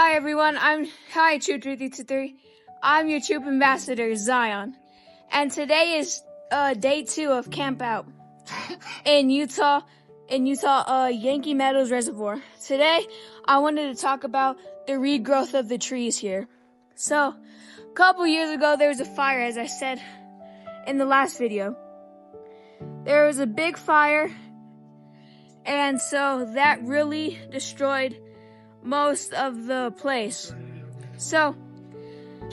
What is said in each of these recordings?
Hi everyone, Hi Troop 323. I'm your Troop Ambassador, Xion. And today is day 2 of campout in Utah, Yankee Meadows Reservoir. Today, I wanted to talk about the regrowth of the trees here. So, a couple years ago, there was a fire, as I said in the last video. There was a big fire, and so that really destroyed most of the place. So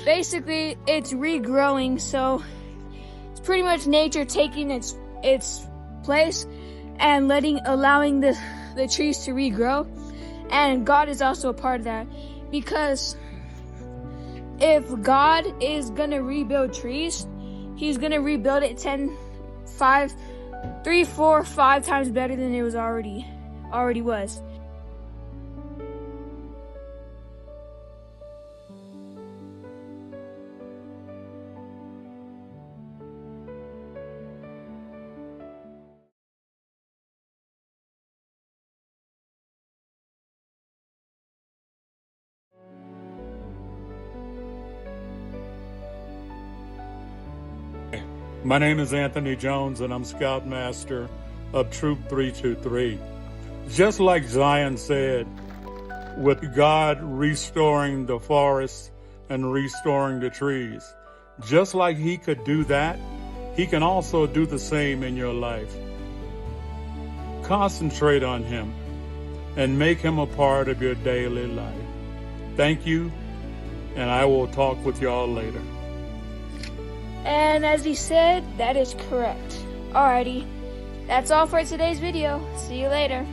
basically it's regrowing, so it's pretty much nature taking its place and allowing the trees to regrow. And God is also a part of that, because if God is gonna rebuild trees, he's gonna rebuild it 3, 4, 5 times better than it was already was. My name is Anthony Jones, and I'm Scoutmaster of Troop 323. Just like Xion said, with God restoring the forests and restoring the trees, just like he could do that, he can also do the same in your life. Concentrate on him and make him a part of your daily life. Thank you, and I will talk with y'all later. And as he said, that is correct. Alrighty, that's all for today's video. See you later.